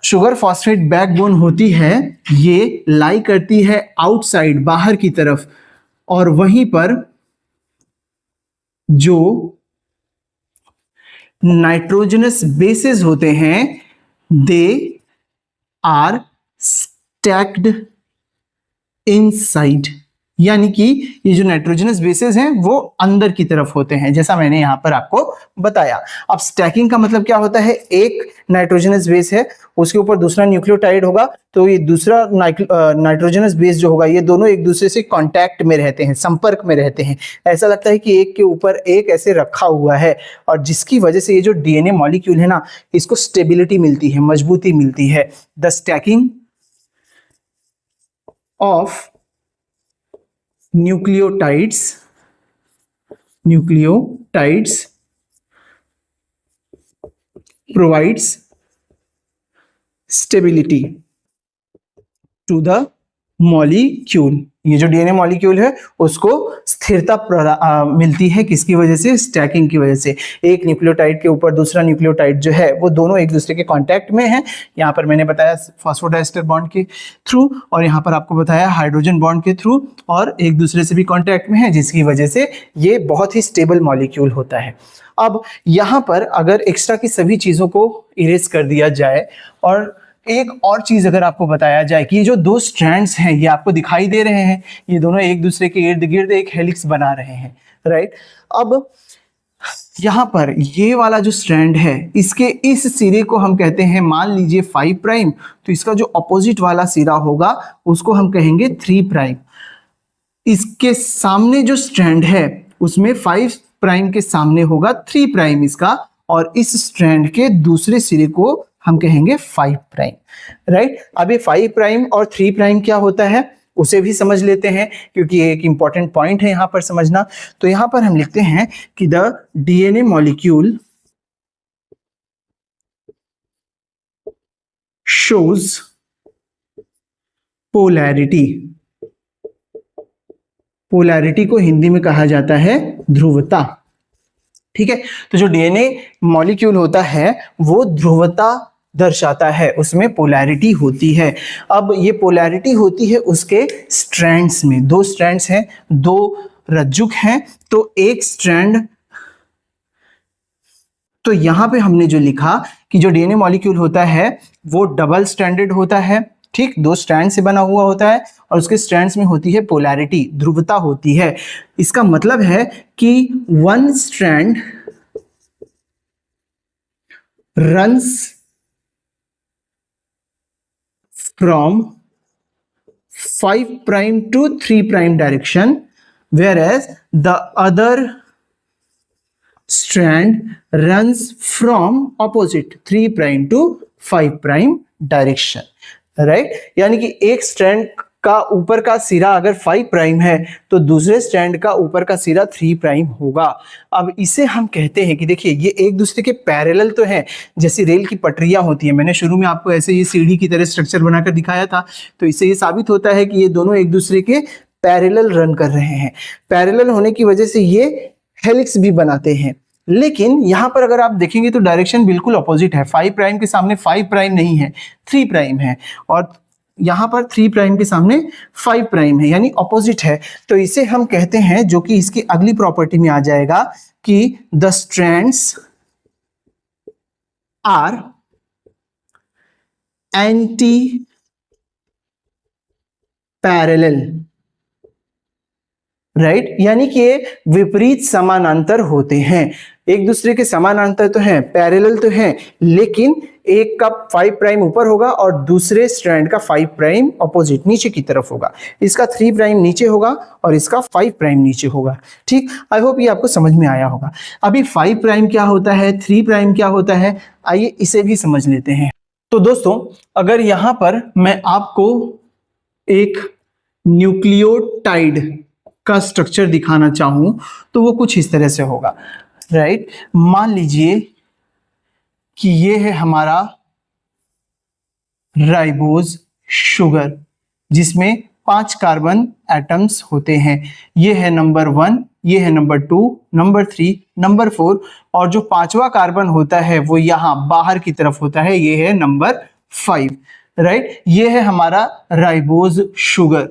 शुगर फॉस्फेट बैकबोन होती है ये लाई करती है आउटसाइड, बाहर की तरफ, और वहीं पर जो नाइट्रोजनस बेसेस होते हैं दे आर स्टैक्ड इनसाइड, यानी कि ये जो नाइट्रोजनस बेसेस हैं वो अंदर की तरफ होते हैं, जैसा मैंने यहां पर आपको बताया। अब स्टैकिंग का मतलब क्या होता है? एक नाइट्रोजनस बेस है, उसके ऊपर दूसरा न्यूक्लियोटाइड होगा, तो ये दूसरा नाइट्रोजनस बेस जो होगा ये दोनों एक दूसरे से कांटेक्ट में रहते हैं, संपर्क में रहते हैं। ऐसा लगता है कि एक के ऊपर एक ऐसे रखा हुआ है, और जिसकी वजह से ये जो डीएनए मॉलिक्यूल है ना, इसको स्टेबिलिटी मिलती है, मजबूती मिलती है। The stacking of nucleotides provides stability to the molecule। ये जो डीएनए मॉलिक्यूल है उसको स्थिरता मिलती है, किसकी वजह से? स्टैकिंग की वजह से। एक न्यूक्लियोटाइड के ऊपर दूसरा न्यूक्लियोटाइड जो है वो दोनों एक दूसरे के कांटेक्ट में है। यहाँ पर मैंने बताया फॉस्फोडाइस्टर बॉन्ड के थ्रू, और यहाँ पर आपको बताया हाइड्रोजन बॉन्ड के थ्रू, और एक दूसरे से भी कांटेक्ट में है, जिसकी वजह से ये बहुत ही स्टेबल मॉलिक्यूल होता है। अब यहाँ पर अगर एक्स्ट्रा की सभी चीज़ों को इरेज कर दिया जाए और एक और चीज अगर आपको बताया जाए कि ये जो 2 स्ट्रैंड्स हैं ये आपको दिखाई दे रहे हैं, ये दोनों एक दूसरे के इर्द गिर्द एक हेलिक्स बना रहे हैं, राइट। अब यहाँ पर ये वाला जो स्ट्रैंड है इसके इस सिरे को हम कहते हैं, मान लीजिए 5 प्राइम, तो इसका जो अपोजिट वाला सिरा होगा उसको हम कहेंगे 3 प्राइम। इसके सामने जो स्ट्रैंड है उसमें 5 प्राइम के सामने होगा 3 प्राइम इसका, और इस स्ट्रैंड के दूसरे सिरे को हम कहेंगे 5 प्राइम, राइट। अब ये 5 प्राइम और 3 प्राइम क्या होता है उसे भी समझ लेते हैं, क्योंकि एक इंपॉर्टेंट पॉइंट है यहां पर समझना। तो यहां पर हम लिखते हैं कि the DNA molecule shows polarity. Polarity को हिंदी में कहा जाता है ध्रुवता। ठीक है, तो जो डीएनए मॉलिक्यूल होता है वो ध्रुवता दर्शाता है, उसमें पोलैरिटी होती है। अब ये पोलैरिटी होती है उसके स्ट्रैंड्स में। 2 स्ट्रैंड्स हैं, 2 रज्जुक हैं, तो एक स्ट्रैंड, तो यहां पे हमने जो लिखा कि जो डीएनए मॉलिक्यूल होता है वो डबल स्ट्रैंडेड होता है, ठीक, 2 स्ट्रैंड से बना हुआ होता है, और उसके स्ट्रैंड्स में होती है पोलैरिटी, ध्रुवता होती है। इसका मतलब है कि 1 strand runs from 5 prime to 3 prime direction, whereas the other strand runs from opposite 3 prime to 5 prime direction, right. यानी कि एक स्ट्रैंड का ऊपर का सिरा अगर 5 प्राइम है तो दूसरे स्ट्रैंड का ऊपर का सिरा 3 प्राइम होगा। अब इसे हम कहते हैं कि देखिए ये एक दूसरे के पैरेलल तो है, जैसे रेल की पटरियां होती है। मैंने शुरू में आपको ऐसे ये सीढ़ी की तरह स्ट्रक्चर बनाकर दिखाया था, तो इससे ये साबित होता है कि ये दोनों एक दूसरे के पैरेलल रन कर रहे हैं। पैरेलल होने की वजह से ये हेलिक्स भी बनाते हैं। लेकिन यहां पर अगर आप देखेंगे तो डायरेक्शन बिल्कुल अपोजिट है। 5 प्राइम के सामने 5 प्राइम नहीं है, 3 प्राइम है, और यहां पर 3 प्राइम के सामने 5 प्राइम है, यानी अपोजिट है। तो इसे हम कहते हैं, जो कि इसकी अगली प्रॉपर्टी में आ जाएगा, कि the strands are anti parallel, right. यानी कि ये विपरीत समानांतर होते हैं। एक दूसरे के समानांतर तो हैं, पैरेलल तो हैं, लेकिन एक का 5 प्राइम ऊपर होगा और दूसरे स्ट्रैंड का 5 प्राइम अपोजिट नीचे की तरफ होगा। इसका 3 प्राइम नीचे होगा और इसका 5 प्राइम नीचे होगा। ठीक, आई होप ये आपको समझ में आया होगा। अभी 5 प्राइम क्या होता है, 3 प्राइम क्या होता है, आइए इसे भी समझ लेते हैं। तो दोस्तों, अगर यहां पर मैं आपको एक न्यूक्लियोटाइड का स्ट्रक्चर दिखाना चाहूं तो वो कुछ इस तरह से होगा, राइट। मान लीजिए कि ये है हमारा राइबोज शुगर, जिसमें 5 कार्बन एटम्स होते हैं। ये है नंबर 1, ये है नंबर 2, नंबर 3, नंबर 4, और जो 5वां कार्बन होता है वो यहां बाहर की तरफ होता है, ये है नंबर 5, राइट। ये है हमारा राइबोज शुगर,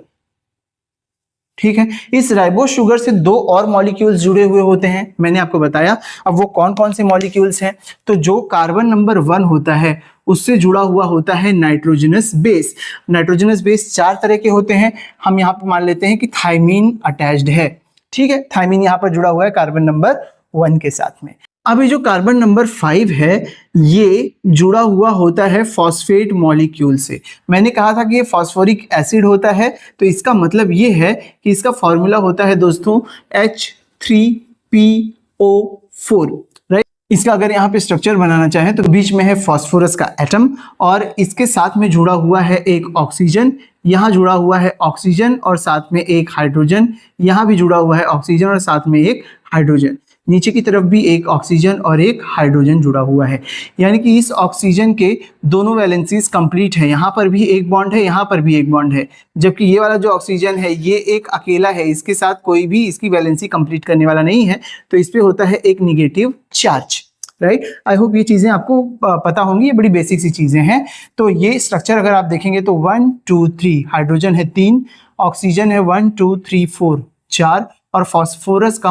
ठीक है। इस राइबोज शुगर से 2 और मॉलिक्यूल्स जुड़े हुए होते हैं, मैंने आपको बताया। अब वो कौन कौन से मॉलिक्यूल्स हैं, तो जो कार्बन नंबर 1 होता है उससे जुड़ा हुआ होता है नाइट्रोजनस बेस। नाइट्रोजनस बेस 4 तरह के होते हैं। हम यहाँ पे मान लेते हैं कि थायमीन अटैच्ड है, ठीक है। थायमीन यहाँ पर जुड़ा हुआ है कार्बन नंबर 1 के साथ में। अब ये जो कार्बन नंबर 5 है, ये जुड़ा हुआ होता है फॉस्फेट मॉलिक्यूल से। मैंने कहा था कि ये फॉस्फोरिक एसिड होता है, तो इसका मतलब ये है कि इसका फॉर्मूला होता है दोस्तों H3PO4, राइट। इसका अगर यहाँ पे स्ट्रक्चर बनाना चाहें तो बीच में है फास्फोरस का एटम, और इसके साथ में जुड़ा हुआ है एक ऑक्सीजन, यहाँ जुड़ा हुआ है ऑक्सीजन और साथ में एक हाइड्रोजन, यहाँ भी जुड़ा हुआ है ऑक्सीजन और साथ में एक हाइड्रोजन, नीचे की तरफ भी एक ऑक्सीजन और एक हाइड्रोजन जुड़ा हुआ है। यानी कि इस ऑक्सीजन के दोनों वैलेंसीज कंप्लीट है, यहाँ पर भी एक बॉन्ड है, यहाँ पर भी एक बॉन्ड है, जबकि ये वाला जो ऑक्सीजन है ये एक अकेला है, इसके साथ कोई भी इसकी वैलेंसी कंप्लीट करने वाला नहीं है, तो इस पे होता है एक negative charge, right. I hope ये चीजें आपको पता होंगी, ये बड़ी बेसिक सी चीजें हैं। तो ये स्ट्रक्चर अगर आप देखेंगे तो 1 2 3, हाइड्रोजन है 3, ऑक्सीजन है 1 2 3 4 4, और फास्फोरस का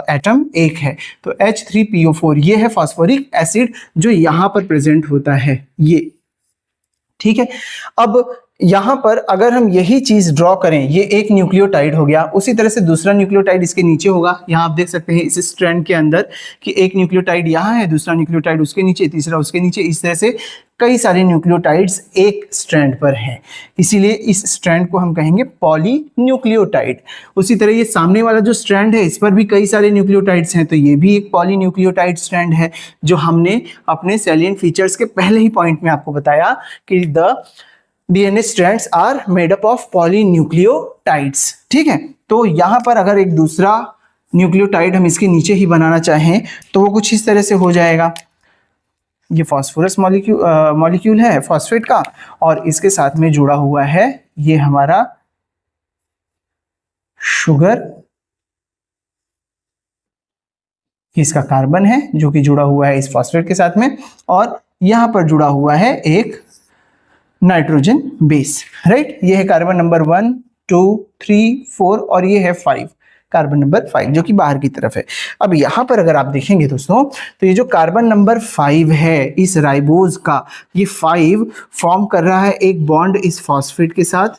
एटम 1 है। तो H3PO4 ये है फास्फोरिक एसिड जो यहाँ पर प्रेजेंट होता है, ये, ठीक है। अब यहाँ पर अगर हम यही चीज ड्रॉ करें, ये एक न्यूक्लियोटाइड हो गया, उसी तरह से दूसरा न्यूक्लियोटाइड इसके नीचे होगा। यहाँ आप देख सकते हैं इस स्ट्रैंड के अंदर कि एक न्यूक्लियोटाइड यहाँ है, दूसरा न्यूक्लियोटाइड उसके नीचे, तीसरा उसके नीचे, इस तरह से कई सारे न्यूक्लियोटाइड्स एक स्ट्रैंड पर हैं, इसीलिए इस स्ट्रैंड को हम कहेंगे पॉलीन्यूक्लियोटाइड। उसी तरह ये सामने वाला जो स्ट्रैंड है इस पर भी कई सारे न्यूक्लियोटाइड्स हैं, तो ये भी एक पॉलीन्यूक्लियोटाइड स्ट्रैंड है, जो हमने अपने सैलिएंट फीचर्स के पहले ही पॉइंट में आपको बताया कि the DNA strands are made up of polynucleotides, ठीक है। तो यहाँ पर अगर एक दूसरा न्यूक्लियोटाइड हम इसके नीचे ही बनाना चाहें तो वो कुछ इस तरह से हो जाएगा। ये फास्फोरस मॉलिक्यूल है फॉस्फेट का, और इसके साथ में जुड़ा हुआ है ये हमारा शुगर, इसका कार्बन है जो कि जुड़ा हुआ है इस फॉस्फेट के साथ में, और यहाँ पर जुड़ा हुआ है एक नाइट्रोजन बेस, राइट। ये है कार्बन नंबर 1 2 3 4 और ये है 5, कार्बन नंबर 5 जो कि बाहर की तरफ है। अब यहाँ पर अगर आप देखेंगे दोस्तों तो ये जो कार्बन नंबर 5 है इस राइबोज का, ये 5 फॉर्म कर रहा है एक बॉन्ड इस फॉस्फेट के साथ,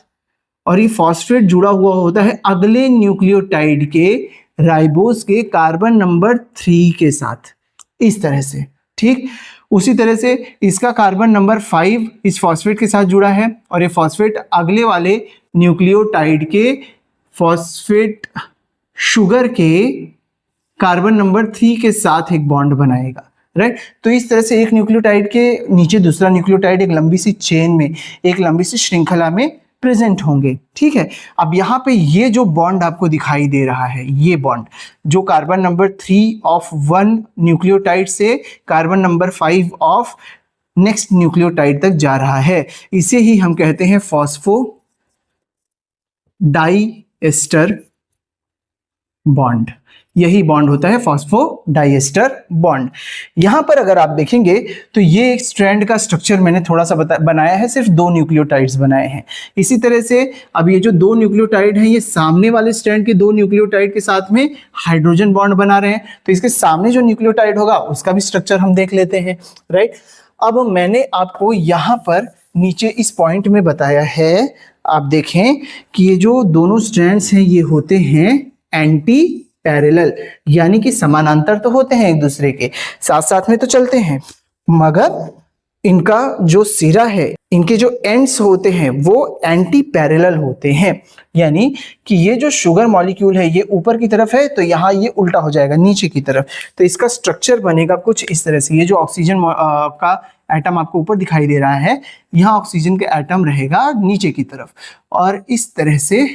और ये फॉस्फेट जुड़ा हुआ होता है अगले न्यूक्लियोटाइड के राइबोज के कार्बन नंबर 3 के साथ, इस तरह से, ठीक। उसी तरह से इसका कार्बन नंबर 5 इस फॉस्फेट के साथ जुड़ा है, और ये फॉस्फेट अगले वाले न्यूक्लियोटाइड के फॉस्फेट शुगर के कार्बन नंबर 3 के साथ एक बॉन्ड बनाएगा, राइट। तो इस तरह से एक न्यूक्लियोटाइड के नीचे दूसरा न्यूक्लियोटाइड एक लंबी सी चेन में, एक लंबी सी श्रृंखला में प्रेजेंट होंगे। ठीक है, अब यहाँ पे ये जो बॉन्ड आपको दिखाई दे रहा है, ये बॉन्ड जो carbon number 3 of one nucleotide से carbon number 5 of next nucleotide तक जा रहा है, इसे ही हम कहते हैं फॉस्फो डाइएस्टर बॉन्ड। यही बॉन्ड होता है फॉस्फोडाइएस्टर बॉन्ड। यहां पर अगर आप देखेंगे तो ये एक स्ट्रैंड का स्ट्रक्चर मैंने थोड़ा सा बनाया है, सिर्फ 2 न्यूक्लियोटाइड्स बनाए हैं। इसी तरह से अब ये जो 2 न्यूक्लियोटाइड हैं, ये सामने वाले स्ट्रैंड के 2 न्यूक्लियोटाइड के साथ में हाइड्रोजन बॉन्ड बना रहे हैं, तो इसके सामने जो न्यूक्लियोटाइड होगा उसका भी स्ट्रक्चर हम देख लेते हैं, राइट। अब मैंने आपको यहां पर नीचे इस पॉइंट में बताया है, आप देखें कि ये जो दोनों स्ट्रैंड्स हैं ये होते हैं एंटी पैरेलल, यानी कि समानांतर तो होते हैं एक दूसरे के, साथ साथ में तो चलते हैं, मगर इनका जो सिरा है, इनके जो एंड्स होते हैं वो एंटी पैरेलल होते हैं। यानी कि ये जो शुगर मॉलिक्यूल है ये ऊपर की तरफ है, तो यहाँ ये उल्टा हो जाएगा नीचे की तरफ। तो इसका स्ट्रक्चर बनेगा कुछ इस तरह से। ये जो ऑक्सीजन का एटम आपको ऊपर दिखाई दे रहा है, यहाँ ऑक्सीजन का एटम रहेगा नीचे की तरफ, और इस तरह से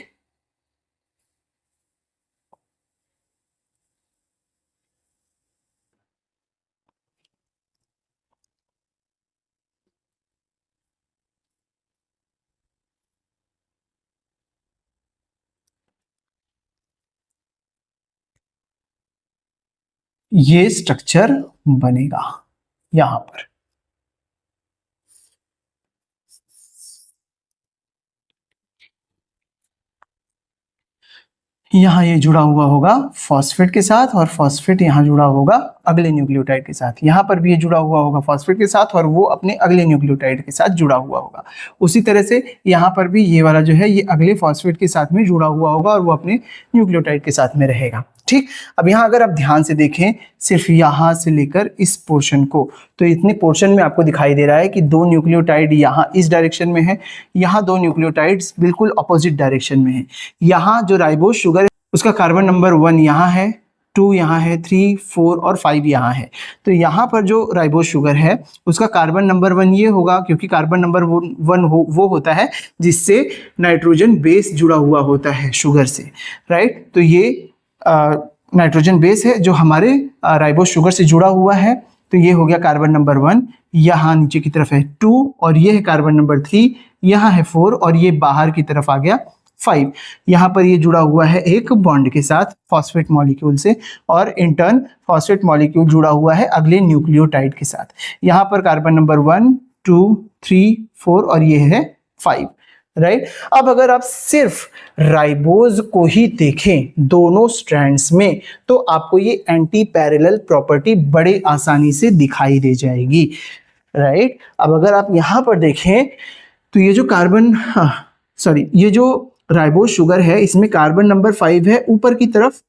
ये स्ट्रक्चर बनेगा यहां पर। यहाँ ये जुड़ा हुआ होगा फॉस्फेट के साथ, और फॉस्फेट यहाँ जुड़ा होगा अगले न्यूक्लियोटाइड के साथ। यहाँ पर भी ये जुड़ा हुआ होगा फॉस्फेट के साथ, और वो अपने अगले न्यूक्लियोटाइड के साथ जुड़ा हुआ होगा। उसी तरह से यहाँ पर भी ये वाला जो है ये अगले फॉस्फेट के साथ में जुड़ा हुआ होगा, और वो अपने न्यूक्लियोटाइड के साथ में रहेगा। ठीक, अब यहाँ अगर आप ध्यान से देखें सिर्फ यहाँ से लेकर इस पोर्शन को, तो इतने पोर्शन में आपको दिखाई दे रहा है कि 2 न्यूक्लियोटाइड यहाँ इस डायरेक्शन में है, यहाँ 2 न्यूक्लियोटाइड्स बिल्कुल अपोजिट डायरेक्शन में है। यहाँ जो राइबोज शुगर है उसका कार्बन नंबर 1 यहाँ है, 2 यहाँ है, 3, 4 और 5 यहाँ है। तो यहाँ पर जो राइबोज शुगर है उसका कार्बन नंबर 1 ये होगा, क्योंकि कार्बन नंबर 1 वो होता है जिससे नाइट्रोजन बेस जुड़ा हुआ होता है शुगर से, राइट। तो ये नाइट्रोजन बेस है जो हमारे राइबोज शुगर से जुड़ा हुआ है। तो ये हो गया कार्बन नंबर 1, यहाँ नीचे की तरफ है 2, और ये है कार्बन नंबर 3, यहाँ है 4, और ये बाहर की तरफ आ गया 5। यहाँ पर ये जुड़ा हुआ है एक बॉन्ड के साथ फॉस्फेट मॉलिक्यूल से, और इन टर्न फॉस्फेट मॉलिक्यूल जुड़ा हुआ है अगले न्यूक्लियोटाइड के साथ। यहाँ पर कार्बन नंबर 1, 2, 3, 4 और ये है 5, राइट। अब अगर आप सिर्फ राइबोज को ही देखें दोनों स्ट्रैंड्स में, तो आपको ये एंटी पैरेलल प्रॉपर्टी बड़े आसानी से दिखाई दे जाएगी, राइट। अब अगर आप यहाँ पर देखें तो ये जो ये जो राइबोज शुगर है इसमें कार्बन नंबर 5 है ऊपर की तरफ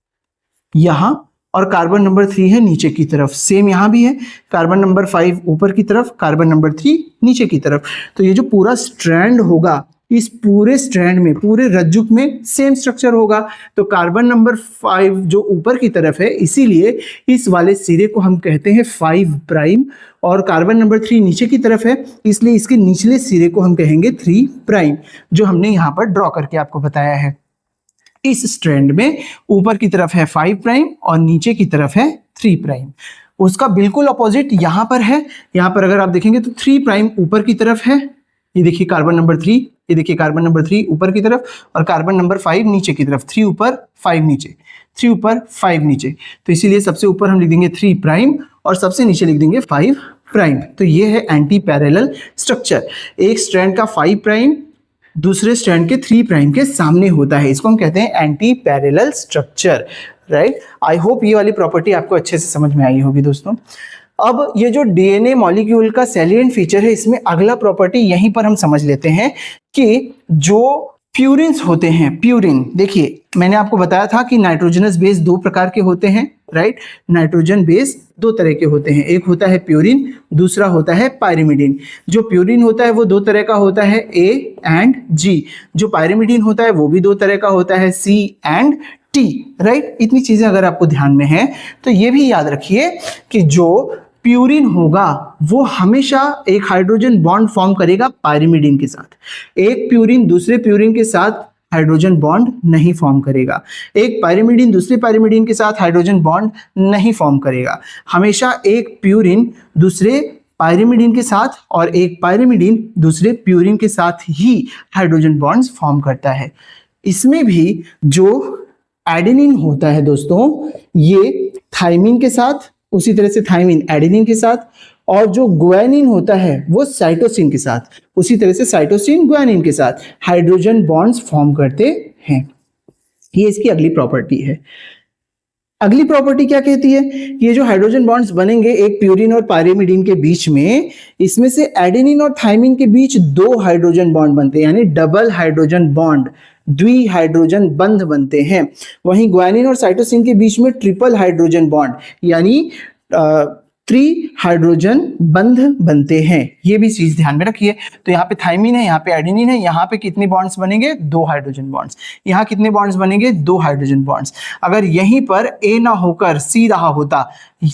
यहाँ, और कार्बन नंबर 3 है नीचे की तरफ। सेम यहाँ भी है, कार्बन नंबर 5 ऊपर की तरफ, कार्बन नंबर 3 नीचे की तरफ। तो ये जो पूरा स्ट्रैंड होगा, इस पूरे स्ट्रैंड में, पूरे रज्जुक में सेम स्ट्रक्चर होगा। तो कार्बन नंबर 5 जो ऊपर की तरफ है, इसीलिए इस वाले सिरे को हम कहते हैं 5 प्राइम, और कार्बन नंबर 3 नीचे की तरफ है, इसलिए इसके निचले सिरे को हम कहेंगे 3 प्राइम, जो हमने यहाँ पर ड्रॉ करके आपको बताया है। इस स्ट्रैंड में ऊपर की तरफ है 5 प्राइम और नीचे की तरफ है 3 प्राइम। उसका बिल्कुल अपोजिट यहाँ पर है। यहाँ पर अगर आप देखेंगे तो 3 प्राइम ऊपर की तरफ है, ये देखिए कार्बन नंबर 3, ये देखिए कार्बन नंबर 3 ऊपर की तरफ, और कार्बन नंबर 5 नीचे की तरफ। 3 ऊपर 5 नीचे, 3 ऊपर 5 नीचे, तो इसीलिए सबसे ऊपर हम लिख देंगे 3 प्राइम और सबसे नीचे लिख देंगे 5 प्राइम। तो ये है एंटी पैरेलल स्ट्रक्चर। एक स्ट्रैंड का 5 प्राइम दूसरे स्ट्रैंड के 3 प्राइम के सामने होता है, इसको हम कहते हैं anti parallel structure, right. I hope ये वाली प्रॉपर्टी आपको अच्छे से समझ में आई होगी दोस्तों। अब ये जो डीएनए मॉलिक्यूल का सैलिएंट फीचर है, इसमें अगला प्रॉपर्टी यहीं पर हम समझ लेते हैं कि जो प्यूरिन्स होते हैं, प्यूरिन, देखिए मैंने आपको बताया था कि नाइट्रोजनस बेस 2 प्रकार के होते हैं, राइट। नाइट्रोजन बेस 2 तरह के होते हैं, एक होता है प्यूरिन, दूसरा होता है पायरिमिडीन। जो प्यूरिन होता है वो 2 तरह का होता है, A एंड G। जो पायरिमिडीन होता है वो भी 2 तरह का होता है, C एंड T, राइट। इतनी चीजें अगर आपको ध्यान में है तो ये भी याद रखिए कि जो प्यूरिन होगा वो हमेशा एक हाइड्रोजन बॉन्ड फॉर्म करेगा पायरिमिडीन के साथ। एक प्यूरिन दूसरे प्यूरिन के साथ हाइड्रोजन बॉन्ड नहीं फॉर्म करेगा। एक पायरिमिडीन दूसरे पायरिमिडीन के साथ हाइड्रोजन बॉन्ड नहीं फॉर्म करेगा। हमेशा एक प्यूरिन दूसरे पायरिमिडीन के साथ और एक पायरिमिडीन दूसरे प्यूरिन के साथ ही हाइड्रोजन बॉन्ड्स फॉर्म करता है। इसमें भी जो एडेनिन होता है दोस्तों, ये थाइमिन के साथ, उसी तरह से थाइमिन एडेनिन के साथ, और जो ग्वानिन होता है वो साइटोसिन के साथ, उसी तरह से साइटोसिन ग्वानिन के साथ हाइड्रोजन बॉन्ड्स फॉर्म करते हैं। ये इसकी अगली प्रॉपर्टी है। अगली प्रॉपर्टी क्या कहती है? ये जो हाइड्रोजन बॉन्ड्स बनेंगे एक प्यूरिन और पायरिमिडीन के बीच में, इसमें से एडेनिन और थाइमिन के बीच 2 हाइड्रोजन बॉन्ड बनते हैं, यानी डबल हाइड्रोजन बॉन्ड, द्विहाइड्रोजन बंध बनते हैं। वहीं ग्वानिन और साइटोसिन के बीच में ट्रिपल हाइड्रोजन बॉन्ड यानी 3 हाइड्रोजन बंध बनते हैं। ये भी चीज ध्यान में रखिए। तो यहाँ पे थाइमिन है, यहाँ पे एडेनिन है, यहाँ पे कितने बॉन्ड्स बनेंगे? 2 हाइड्रोजन बॉन्ड्स। यहाँ कितने बॉन्ड्स बनेंगे? 2 हाइड्रोजन बॉन्ड्स। अगर यहीं पर ए ना होकर सी रहा होता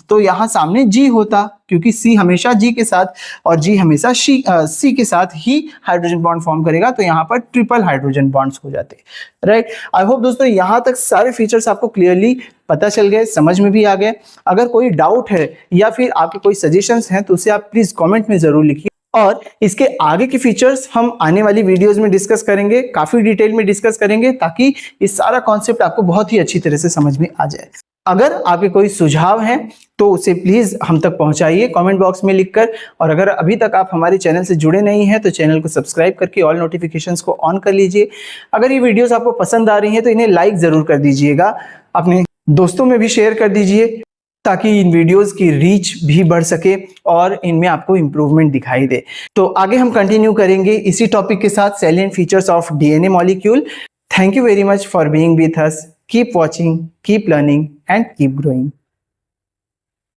तो यहाँ सामने जी होता, क्योंकि सी हमेशा जी के साथ और जी हमेशा सी के साथ ही हाइड्रोजन बॉन्ड फॉर्म करेगा, तो यहाँ पर ट्रिपल हाइड्रोजन बॉन्ड्स हो जाते हैं। राइट, आई होप दोस्तों यहाँ तक सारे फीचर्स आपको क्लियरली पता चल गए, समझ में भी आ गए। अगर कोई डाउट है या फिर आपके कोई सजेशंस हैं तो उसे आप प्लीज कमेंट में जरूर लिखिए, और इसके आगे के फीचर्स हम आने वाली वीडियोस में डिस्कस करेंगे, काफी डिटेल में डिस्कस करेंगे, ताकि ये सारा कॉन्सेप्ट आपको बहुत ही अच्छी तरह से समझ में आ जाए। अगर आपके कोई सुझाव हैं तो उसे प्लीज हम तक पहुंचाइए कमेंट बॉक्स में लिखकर, और अगर अभी तक आप हमारे चैनल से जुड़े नहीं हैं तो चैनल को सब्सक्राइब करके ऑल नोटिफिकेशंस को ऑन कर लीजिए। अगर ये वीडियोस आपको पसंद आ रही हैं तो इन्हें लाइक जरूर कर दीजिएगा, अपने दोस्तों में भी शेयर कर दीजिए, ताकि इन वीडियोस की रीच भी बढ़ सके और इनमें आपको इंप्रूवमेंट दिखाई दे। तो आगे हम कंटिन्यू करेंगे इसी टॉपिक के साथ, salient features of DNA molecule. Thank you very much for being with us. Keep watching, keep learning, and keep growing.